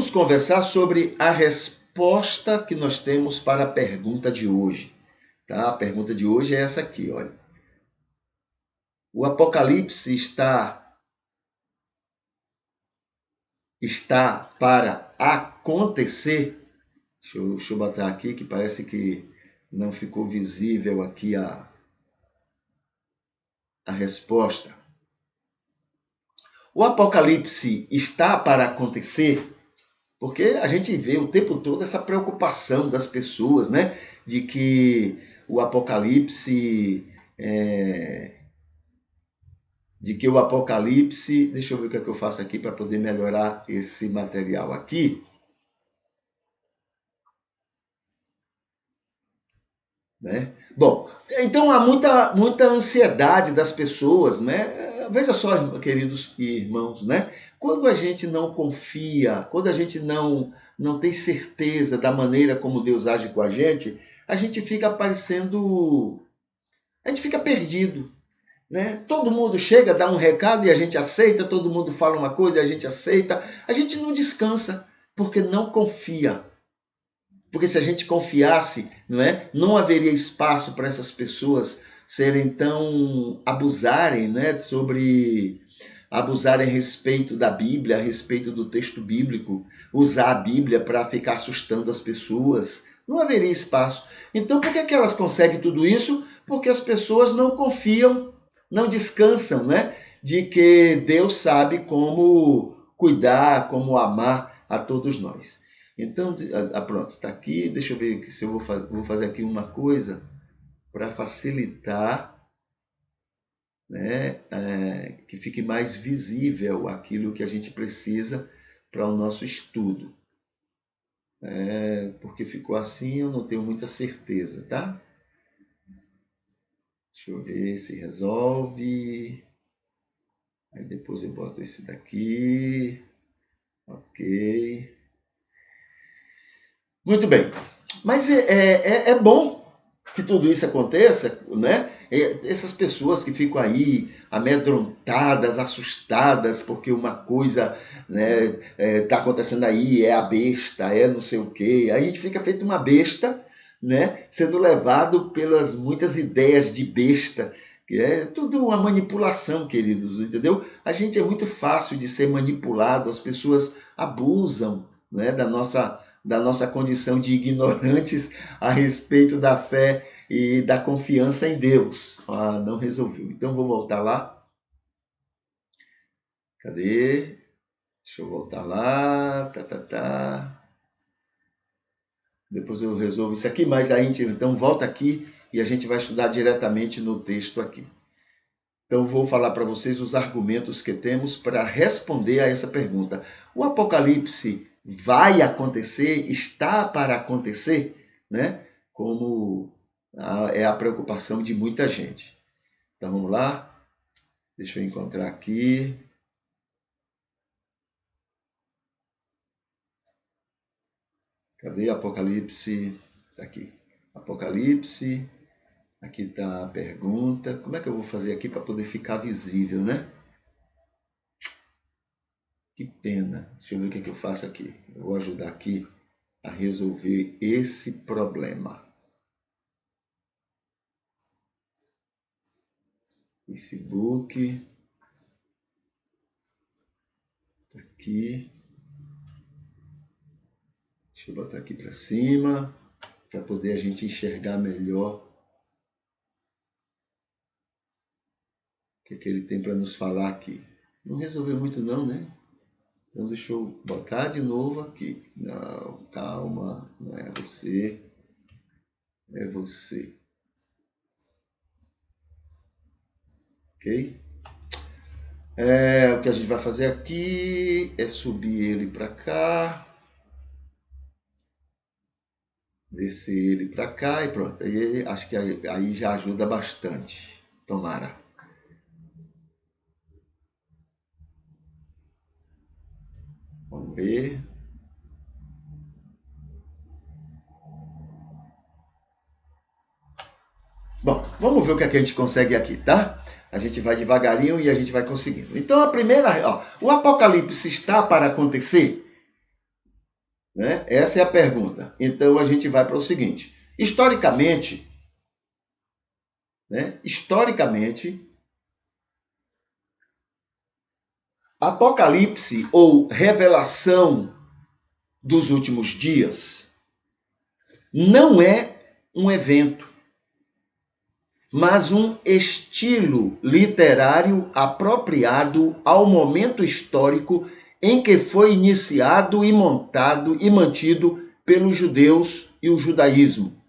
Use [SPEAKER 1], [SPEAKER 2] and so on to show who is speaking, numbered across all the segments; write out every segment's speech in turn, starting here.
[SPEAKER 1] vamos conversar sobre a resposta que nós temos para a pergunta de hoje. Tá? A pergunta de hoje é essa aqui, olha. O Apocalipse está para acontecer? Deixa eu botar aqui, que parece que não ficou visível aqui a resposta. O Apocalipse está para acontecer? Porque a gente vê o tempo todo essa preocupação das pessoas, né? De que o Apocalipse... Deixa eu ver o que é que eu faço aqui para poder melhorar esse material aqui. Né? Bom, então há muita ansiedade das pessoas, né? Veja só, queridos irmãos, né? Quando a gente não confia, quando a gente não tem certeza da maneira como Deus age com a gente fica a gente fica perdido, né? Todo mundo chega, dá um recado e a gente aceita, todo mundo fala uma coisa e a gente aceita, a gente não descansa porque não confia. Porque se a gente confiasse, não haveria espaço para essas pessoas serem tão abusarem, abusarem a respeito da Bíblia, a respeito do texto bíblico, usar a Bíblia para ficar assustando as pessoas. Não haveria espaço. Então, por que elas conseguem tudo isso? Porque as pessoas não confiam, não descansam, de que Deus sabe como cuidar, como amar a todos nós. Então, pronto, está aqui. Deixa eu ver se eu vou fazer aqui uma coisa para facilitar, que fique mais visível aquilo que a gente precisa para o nosso estudo. Porque ficou assim, eu não tenho muita certeza, tá? Deixa eu ver se resolve. Aí depois eu boto esse daqui. Ok. Muito bem. Mas é bom que tudo isso aconteça, né? Essas pessoas que ficam aí amedrontadas, assustadas, porque uma coisa está acontecendo aí, é a besta, é não sei o quê. Aí a gente fica feito uma besta, sendo levado pelas muitas ideias de besta, que é tudo uma manipulação, queridos, entendeu? A gente é muito fácil de ser manipulado, as pessoas abusam, da nossa condição de ignorantes a respeito da fé e da confiança em Deus. Não resolveu. Então, vou voltar lá. Cadê? Deixa eu voltar lá. Depois eu resolvo isso aqui, mas a gente então volta aqui e a gente vai estudar diretamente no texto aqui. Então, vou falar para vocês os argumentos que temos para responder a essa pergunta. O Apocalipse vai acontecer, está para acontecer, como é a preocupação de muita gente. Então, vamos lá. Deixa eu encontrar aqui. Cadê Apocalipse? Está aqui. Apocalipse. Aqui está a pergunta. Como é que eu vou fazer aqui para poder ficar visível, Que pena. Deixa eu ver o que eu faço aqui. Eu vou ajudar aqui a resolver esse problema. Facebook. Aqui. Deixa eu botar aqui para cima, para poder a gente enxergar melhor o que ele tem para nos falar aqui. Não resolveu muito não, Então deixa eu botar de novo aqui. Não, calma, não é você. É você. Ok? O que a gente vai fazer aqui é subir ele para cá. Descer ele para cá e pronto. Aí, acho que aí já ajuda bastante. Tomara. Vamos ver. Bom, vamos ver o que a gente consegue aqui, tá? A gente vai devagarinho e a gente vai conseguindo. Então, a primeira, o Apocalipse está para acontecer? Né? Essa é a pergunta. Então a gente vai para o seguinte: historicamente, né? Historicamente, Apocalipse ou revelação dos últimos dias não é um evento, mas um estilo literário apropriado ao momento histórico em que foi iniciado e montado e mantido pelos judeus e o judaísmo,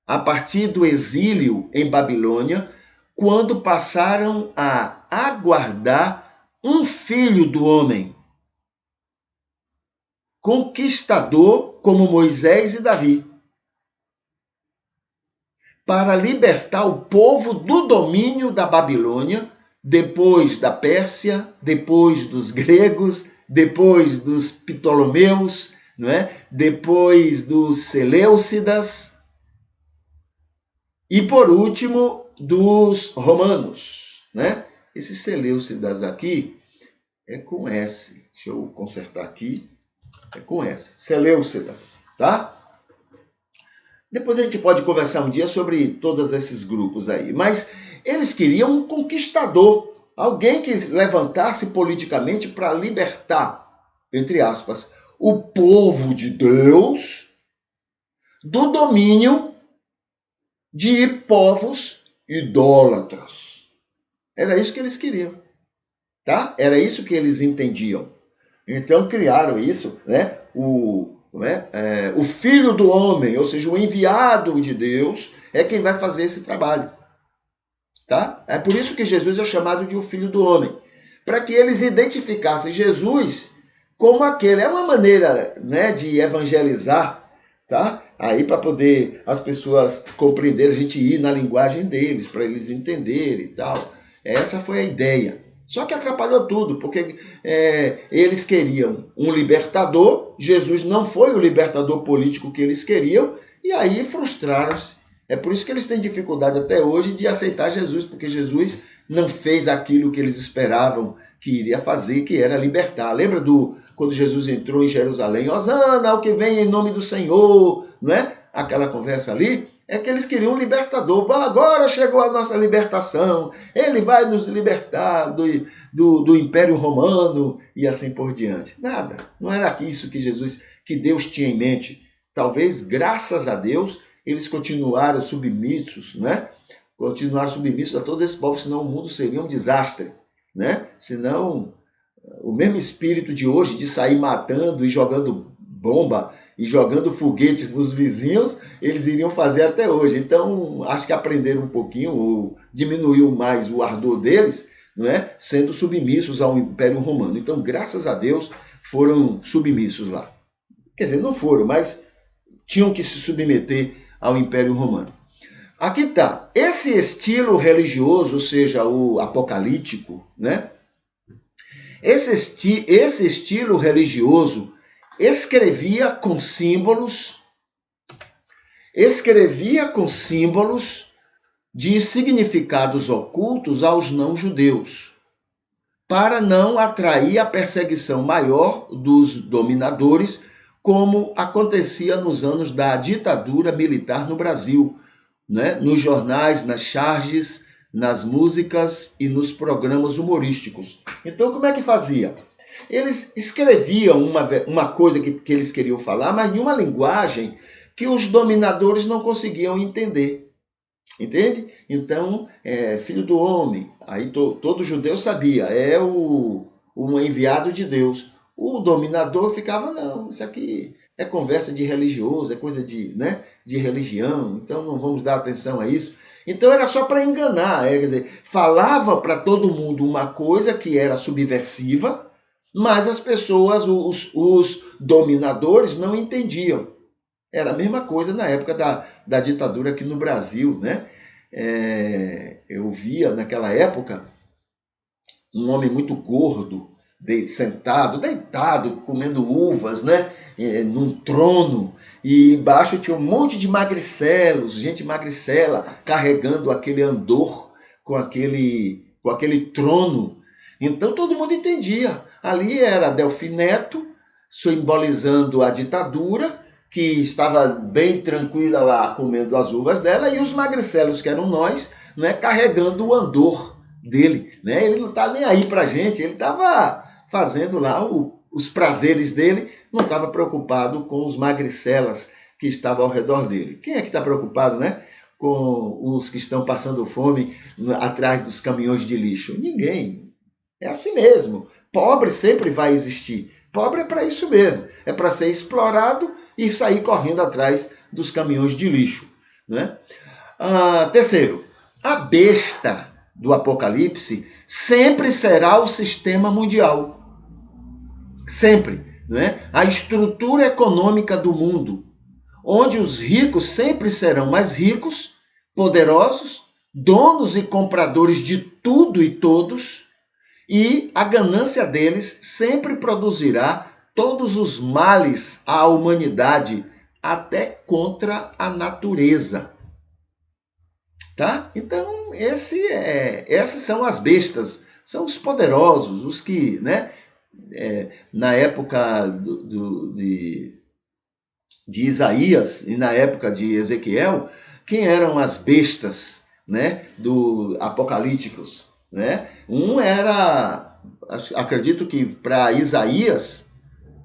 [SPEAKER 1] a partir do exílio em Babilônia, quando passaram a aguardar um filho do homem, conquistador como Moisés e Davi, para libertar o povo do domínio da Babilônia, depois da Pérsia, depois dos gregos, depois dos Ptolomeus, não é? Depois dos Seleucidas e, por último, dos romanos. Né? Esses Seleucidas aqui é com S. Deixa eu consertar aqui. É com S. Seleucidas, tá? Depois a gente pode conversar um dia sobre todos esses grupos aí. Mas eles queriam um conquistador, alguém que levantasse politicamente para libertar, entre aspas, o povo de Deus do domínio de povos idólatras. Era isso que eles queriam, tá? Era isso que eles entendiam. Então criaram isso, né? O filho do homem, ou seja, o enviado de Deus, é quem vai fazer esse trabalho. Tá? É por isso que Jesus é chamado de o filho do homem. Para que eles identificassem Jesus como aquele. É uma maneira, né, de evangelizar, tá? Aí para poder as pessoas compreenderem, a gente ir na linguagem deles, para eles entenderem e tal. Essa foi a ideia. Só que atrapalhou tudo, porque eles queriam um libertador, Jesus não foi o libertador político que eles queriam, e aí frustraram-se. É por isso que eles têm dificuldade até hoje de aceitar Jesus, porque Jesus não fez aquilo que eles esperavam que iria fazer, que era libertar. Lembra quando Jesus entrou em Jerusalém? Hosana, ao que vem em nome do Senhor, não é? Aquela conversa ali, é que eles queriam um libertador. Agora chegou a nossa libertação, ele vai nos libertar do Império Romano e assim por diante. Nada, não era isso que Deus tinha em mente. Talvez, graças a Deus, eles continuaram submissos, né? Continuaram submissos a todos esses povos, senão o mundo seria um desastre, né? Senão, o mesmo espírito de hoje, de sair matando e jogando bomba e jogando foguetes nos vizinhos, eles iriam fazer até hoje. Então, acho que aprenderam um pouquinho, ou diminuiu mais o ardor deles, não é? Sendo submissos ao Império Romano. Então, graças a Deus, foram submissos lá. Quer dizer, não foram, mas tinham que se submeter ao Império Romano. Aqui está. Esse estilo religioso, ou seja, o apocalíptico, né? Esse estilo religioso escrevia com símbolos de significados ocultos aos não-judeus, para não atrair a perseguição maior dos dominadores, como acontecia nos anos da ditadura militar no Brasil, né? Nos jornais, nas charges, nas músicas e nos programas humorísticos. Então, como é que fazia? Eles escreviam uma coisa que eles queriam falar, mas em uma linguagem que os dominadores não conseguiam entender. Entende? Então, filho do homem, aí todo judeu sabia, é o enviado de Deus. O dominador ficava, não, isso aqui é conversa de religioso, é coisa de religião, então não vamos dar atenção a isso. Então era só para enganar, quer dizer, falava para todo mundo uma coisa que era subversiva, mas as pessoas, os dominadores, não entendiam. Era a mesma coisa na época da ditadura aqui no Brasil, né? Eu via naquela época um homem muito gordo, deitado, comendo uvas, né? Num trono, e embaixo tinha um monte de magricelos, gente magricela, carregando aquele andor com aquele trono. Então todo mundo entendia. Ali era Delfim Neto, simbolizando a ditadura, que estava bem tranquila lá comendo as uvas dela, e os magricelos, que eram nós, né, carregando o andor dele. Né? Ele não está nem aí para a gente, ele estava fazendo lá os prazeres dele, não estava preocupado com os magricelas que estavam ao redor dele. Quem é que está preocupado, né? Com os que estão passando fome atrás dos caminhões de lixo? Ninguém. É assim mesmo. Pobre sempre vai existir. Pobre é para isso mesmo. É para ser explorado e sair correndo atrás dos caminhões de lixo. Né? Terceiro, a besta do Apocalipse sempre será o sistema mundial. Sempre. Né? A estrutura econômica do mundo, onde os ricos sempre serão mais ricos, poderosos, donos e compradores de tudo e todos, e a ganância deles sempre produzirá todos os males à humanidade, até contra a natureza. Tá? Então, essas são as bestas, são os poderosos, os que, né, na época de Isaías e na época de Ezequiel, quem eram as bestas, né, do apocalípticos? Né? Um era, acredito que para Isaías,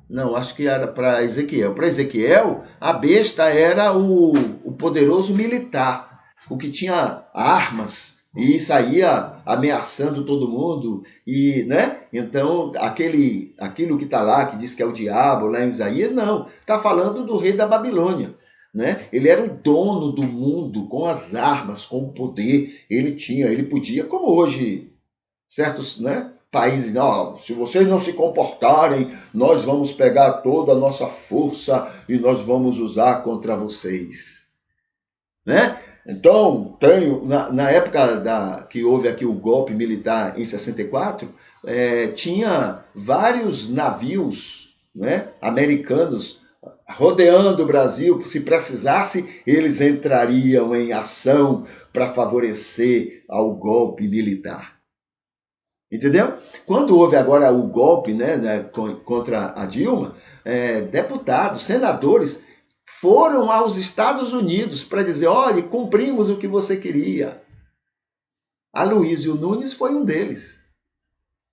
[SPEAKER 1] não, acho que era para Ezequiel. Para Ezequiel, a besta era o poderoso militar, o que tinha armas e saía ameaçando todo mundo. E, né? Então, aquilo que está lá, que diz que é o diabo, lá em Isaías, não. Está falando do rei da Babilônia. Né? Ele era o dono do mundo, com as armas, com o poder. Ele podia, como hoje, certos, né, países, não, se vocês não se comportarem, nós vamos pegar toda a nossa força e nós vamos usar contra vocês. Né? Então, na época que houve aqui o golpe militar em 64, tinha vários navios, né, americanos rodeando o Brasil. Se precisasse, eles entrariam em ação para favorecer ao golpe militar. Entendeu? Quando houve agora o golpe, né, contra a Dilma, deputados, senadores foram aos Estados Unidos para dizer: olha, cumprimos o que você queria. Aloysio Nunes foi um deles.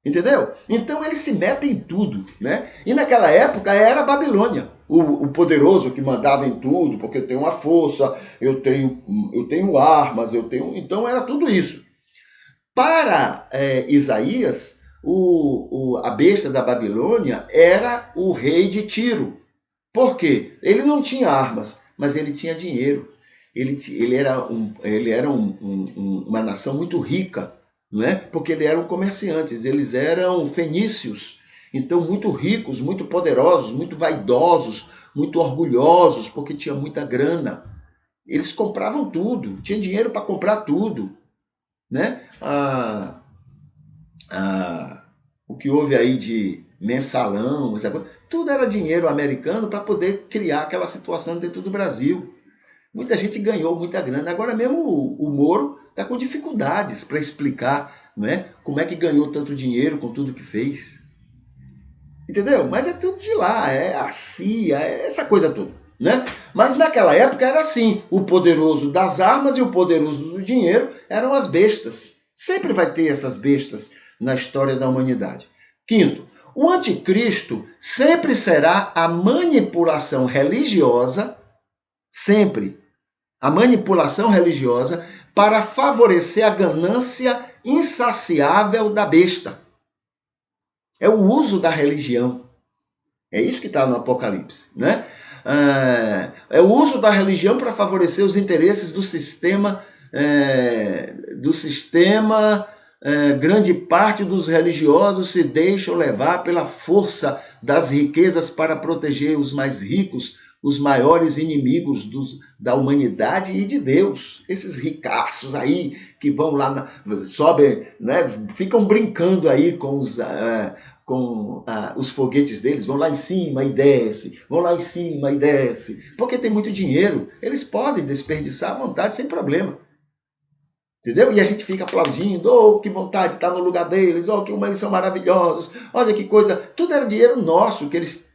[SPEAKER 1] Entendeu? Então eles se metem em tudo. Né? E naquela época era a Babilônia, o poderoso que mandava em tudo, porque eu tenho uma força, eu tenho armas, então era tudo isso. Para Isaías, a besta da Babilônia era o rei de Tiro. Por quê? Ele não tinha armas, mas ele tinha dinheiro. Ele era uma nação muito rica, né? Porque eles eram comerciantes, eles eram fenícios. Então, muito ricos, muito poderosos, muito vaidosos, muito orgulhosos, porque tinha muita grana. Eles compravam tudo, tinha dinheiro para comprar tudo. Né? O que houve aí de mensalão, tudo era dinheiro americano para poder criar aquela situação dentro do Brasil. Muita gente ganhou muita grana. Agora mesmo o Moro está com dificuldades para explicar, né, como é que ganhou tanto dinheiro com tudo que fez. Entendeu? Mas é tudo de lá, é a CIA, é essa coisa toda. Né? Mas naquela época era assim, o poderoso das armas e o poderoso do dinheiro eram as bestas. Sempre vai ter essas bestas na história da humanidade. Quinto, o anticristo sempre será a manipulação religiosa, sempre, a manipulação religiosa para favorecer a ganância insaciável da besta. É o uso da religião. É isso que está no Apocalipse, né? É o uso da religião para favorecer os interesses do sistema. Grande parte dos religiosos se deixam levar pela força das riquezas para proteger os mais ricos, os maiores inimigos da humanidade e de Deus. Esses ricaços aí que vão lá, sobem, né, ficam brincando aí com os foguetes deles, vão lá em cima e desce, vão lá em cima e desce, porque tem muito dinheiro, eles podem desperdiçar à vontade sem problema. Entendeu? E a gente fica aplaudindo, oh, que vontade de estar no lugar deles, oh, como eles são maravilhosos, olha que coisa, tudo era dinheiro nosso que eles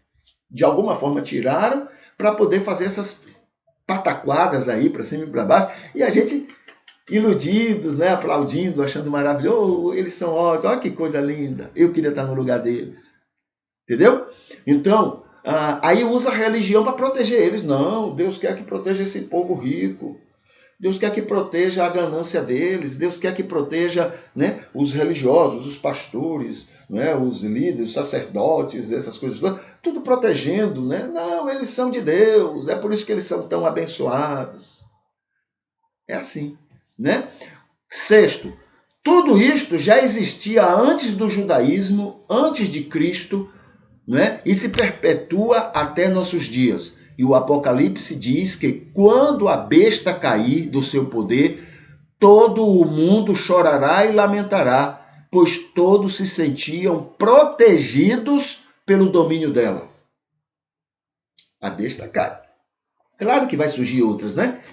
[SPEAKER 1] De alguma forma tiraram para poder fazer essas pataquadas aí para cima e para baixo. E a gente iludidos, né, aplaudindo, achando maravilhoso. Eles são ótimos, olha que coisa linda. Eu queria estar no lugar deles. Entendeu? Então, aí usa a religião para proteger eles. Não, Deus quer que proteja esse povo rico. Deus quer que proteja a ganância deles. Deus quer que proteja, né, os religiosos, os pastores, né, os líderes, os sacerdotes, essas coisas todas. Tudo protegendo. Né? Não, eles são de Deus. É por isso que eles são tão abençoados. É assim. Né? Sexto, tudo isto já existia antes do judaísmo, antes de Cristo, né? E se perpetua até nossos dias. E o Apocalipse diz que quando a besta cair do seu poder, todo o mundo chorará e lamentará, pois todos se sentiam protegidos pelo domínio dela. A besta cai. Claro que vai surgir outras, né?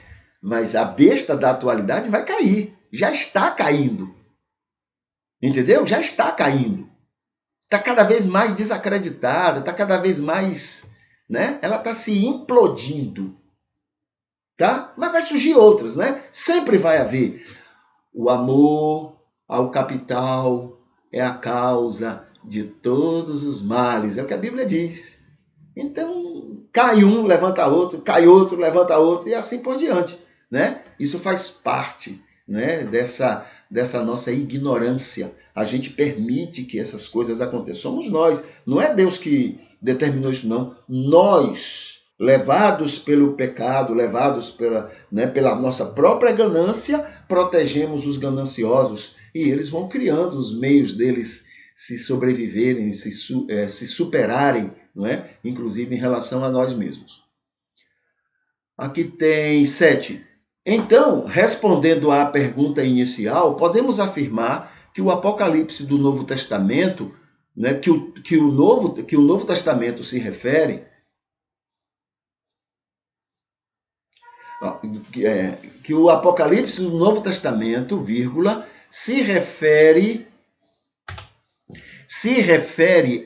[SPEAKER 1] Mas a besta da atualidade vai cair. Já está caindo. Entendeu? Já está caindo. Está cada vez mais desacreditada, está cada vez mais, né? Ela está se implodindo, tá? Mas vai surgir outras, né? Sempre vai haver. O amor ao capital é a causa de todos os males, é o que a Bíblia diz. Então, cai um, levanta outro, cai outro, levanta outro, e assim por diante, né? Isso faz parte, né, dessa nossa ignorância. A gente permite que essas coisas aconteçam. Somos nós, não é Deus que determinou isso, não. Nós, levados pelo pecado, levados pela nossa própria ganância, protegemos os gananciosos e eles vão criando os meios deles se sobreviverem, se superarem, não é? Inclusive em relação a nós mesmos. Aqui tem 7. Então, respondendo à pergunta inicial, podemos afirmar que o Apocalipse do Novo Testamento, né, que o Novo Testamento se refere, que o Apocalipse do Novo Testamento, vírgula, se refere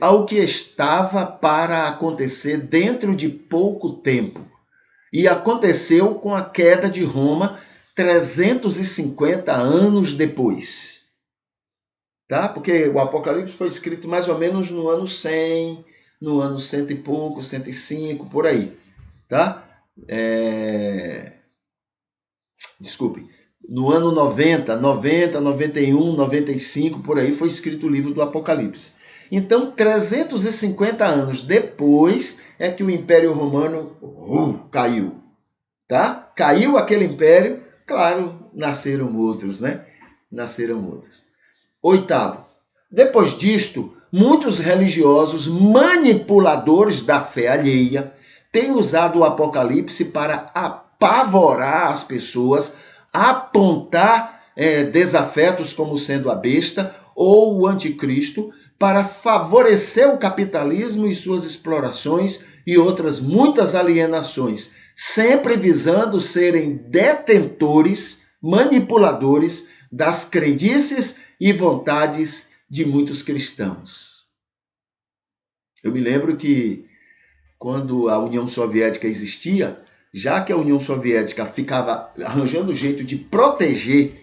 [SPEAKER 1] ao que estava para acontecer dentro de pouco tempo. E aconteceu com a queda de Roma 350 anos depois. Tá? Porque o Apocalipse foi escrito mais ou menos no ano 100, no ano 100 e pouco, 105, por aí. Tá? Desculpe. No ano 90, 91, 95, por aí foi escrito o livro do Apocalipse. Então, 350 anos depois é que o Império Romano caiu. Tá? Caiu aquele império, claro, nasceram outros, né? Nasceram outros. 8º. Depois disto, muitos religiosos manipuladores da fé alheia têm usado o Apocalipse para apavorar as pessoas, apontar desafetos como sendo a besta ou o anticristo, para favorecer o capitalismo e suas explorações e outras muitas alienações, sempre visando serem detentores, manipuladores das crendices e vontades de muitos cristãos. Eu me lembro que quando a União Soviética existia, já que a União Soviética ficava arranjando jeito de proteger,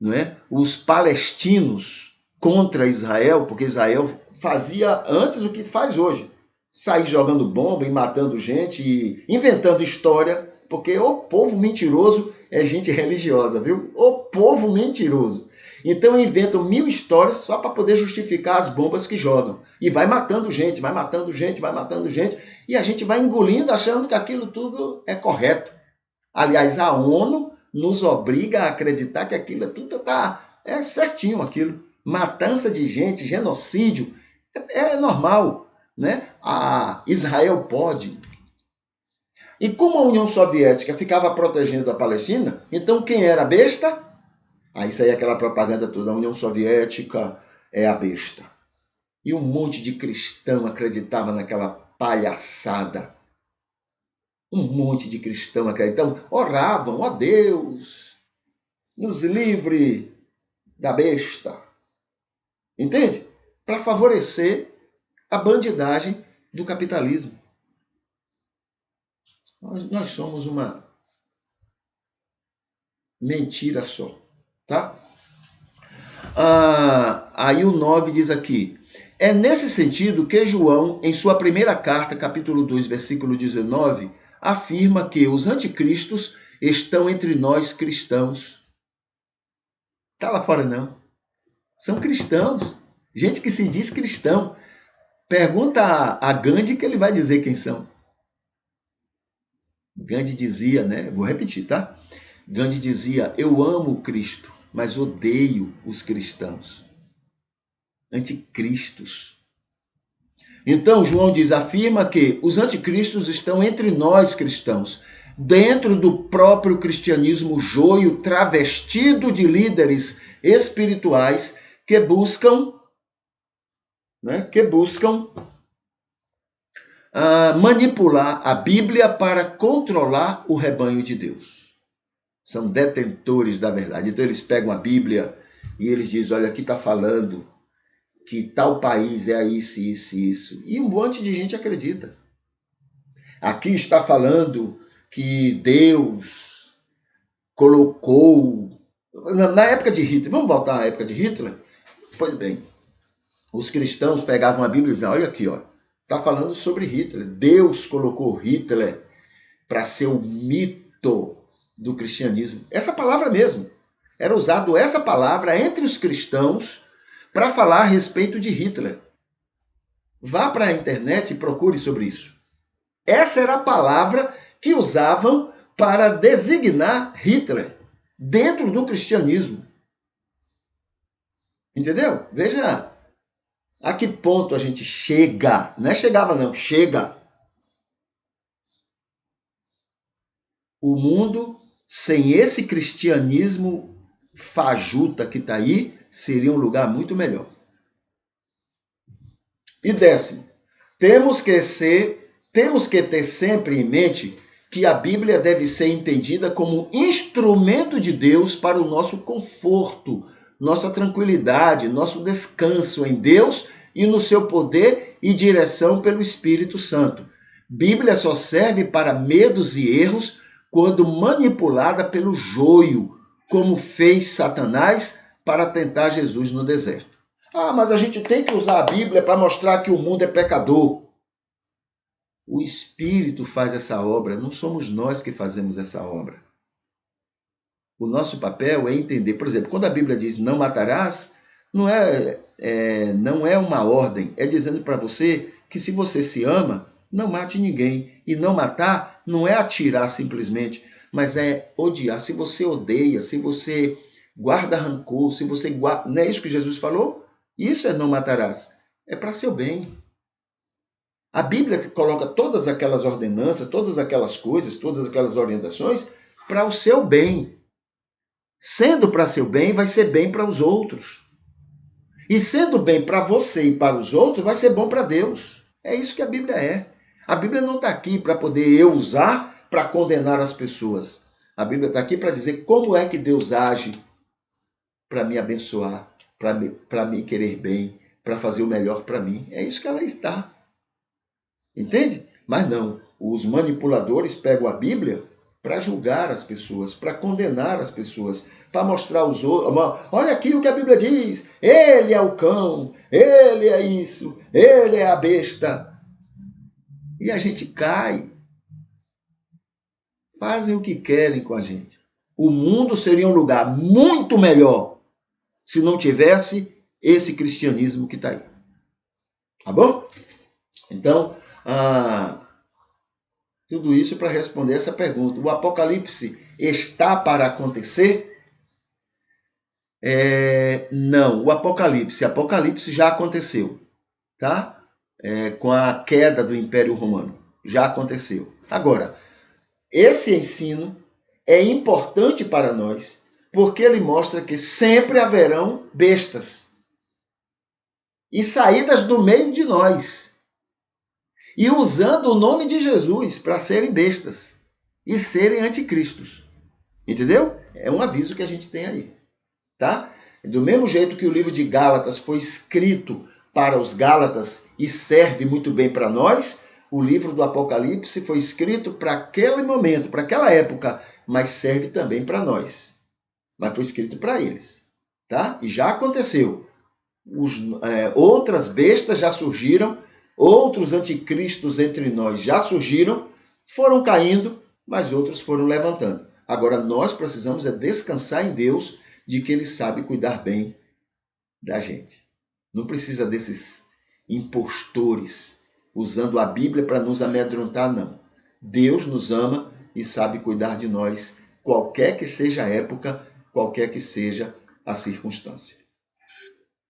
[SPEAKER 1] não é, os palestinos contra Israel, porque Israel fazia antes o que faz hoje. Sair jogando bomba e matando gente e inventando história, porque o povo mentiroso é gente religiosa, viu? O povo mentiroso. Então inventam 1000 histórias só para poder justificar as bombas que jogam. E vai matando gente, vai matando gente, vai matando gente. E a gente vai engolindo achando que aquilo tudo é correto. Aliás, a ONU nos obriga a acreditar que aquilo tudo é certinho aquilo. Matança de gente, genocídio, é normal, né? A Israel pode. E como a União Soviética ficava protegendo a Palestina, então quem era a besta? Aí saía aquela propaganda toda, a União Soviética é a besta. E um monte de cristão acreditava naquela palhaçada. Um monte de cristão acreditavam, oravam, ó Deus, nos livre da besta. Entende? Para favorecer a bandidagem do capitalismo. Nós somos uma mentira só, tá? Aí o 9 diz aqui, é nesse sentido que João, em sua primeira carta, capítulo 2, versículo 19, afirma que os anticristos estão entre nós cristãos. Está lá fora não. São cristãos. Gente que se diz cristão. Pergunta a Gandhi que ele vai dizer quem são. Gandhi dizia, né? Vou repetir, tá? Gandhi dizia, eu amo Cristo, mas odeio os cristãos. Anticristos. Então, João diz, afirma que os anticristos estão entre nós cristãos, dentro do próprio cristianismo joio travestido de líderes espirituais que buscam manipular a Bíblia para controlar o rebanho de Deus. São detentores da verdade. Então eles pegam a Bíblia e eles dizem, olha, aqui está falando que tal país é isso, isso, isso. E um monte de gente acredita. Aqui está falando que Deus colocou... Na época de Hitler, vamos voltar à época de Hitler? Pois bem, os cristãos pegavam a Bíblia e diziam, olha aqui, ó, está falando sobre Hitler. Deus colocou Hitler para ser o mito do cristianismo. Essa palavra mesmo. Era usado essa palavra entre os cristãos para falar a respeito de Hitler. Vá para a internet e procure sobre isso. Essa era a palavra que usavam para designar Hitler dentro do cristianismo. Entendeu? Veja a que ponto a gente chega. Não é chegava, não. Chega. O mundo, sem esse cristianismo fajuta que está aí, seria um lugar muito melhor. E 10º, temos que ter sempre em mente que a Bíblia deve ser entendida como instrumento de Deus para o nosso conforto, nossa tranquilidade, nosso descanso em Deus e no seu poder e direção pelo Espírito Santo. Bíblia só serve para medos e erros quando manipulada pelo joio, como fez Satanás para tentar Jesus no deserto. Mas a gente tem que usar a Bíblia para mostrar que o mundo é pecador. O Espírito faz essa obra, não somos nós que fazemos essa obra. O nosso papel é entender. Por exemplo, quando a Bíblia diz não matarás, não é uma ordem, é dizendo para você que se você se ama, não mate ninguém. E não matar não é atirar simplesmente, mas é odiar. Se você odeia, se você guarda rancor, se você guarda... Não é isso que Jesus falou? Isso é não matarás. É para seu bem. A Bíblia coloca todas aquelas ordenanças, todas aquelas coisas, todas aquelas orientações para o seu bem. Sendo para seu bem, vai ser bem para os outros. E sendo bem para você e para os outros, vai ser bom para Deus. É isso que a Bíblia é. A Bíblia não está aqui para poder eu usar para condenar as pessoas. A Bíblia está aqui para dizer como é que Deus age para me abençoar, para me querer bem, para fazer o melhor para mim. É isso que ela está. Entende? Mas não. Os manipuladores pegam a Bíblia para julgar as pessoas, para condenar as pessoas, para mostrar aos outros. Olha aqui o que a Bíblia diz. Ele é o cão, ele é isso, ele é a besta. E a gente cai. Fazem o que querem com a gente. O mundo seria um lugar muito melhor se não tivesse esse cristianismo que está aí. Tá bom? Então, tudo isso para responder essa pergunta. O Apocalipse está para acontecer? Não, o Apocalipse já aconteceu, tá? Com a queda do Império Romano, já aconteceu. Agora, esse ensino é importante para nós, porque ele mostra que sempre haverão bestas e saídas do meio de nós, e usando o nome de Jesus para serem bestas e serem anticristos. Entendeu? É um aviso que a gente tem aí. Tá? Do mesmo jeito que o livro de Gálatas foi escrito para os Gálatas e serve muito bem para nós, O livro do Apocalipse foi escrito para aquele momento, para aquela época, mas serve também para nós. Mas foi escrito para eles, tá? E já aconteceu. Outras bestas já surgiram, outros anticristos entre nós já surgiram, foram caindo, mas outros foram levantando. Agora nós precisamos descansar em Deus de que Ele sabe cuidar bem da gente. Não precisa desses impostores usando a Bíblia para nos amedrontar, não. Deus nos ama e sabe cuidar de nós, qualquer que seja a época, qualquer que seja a circunstância.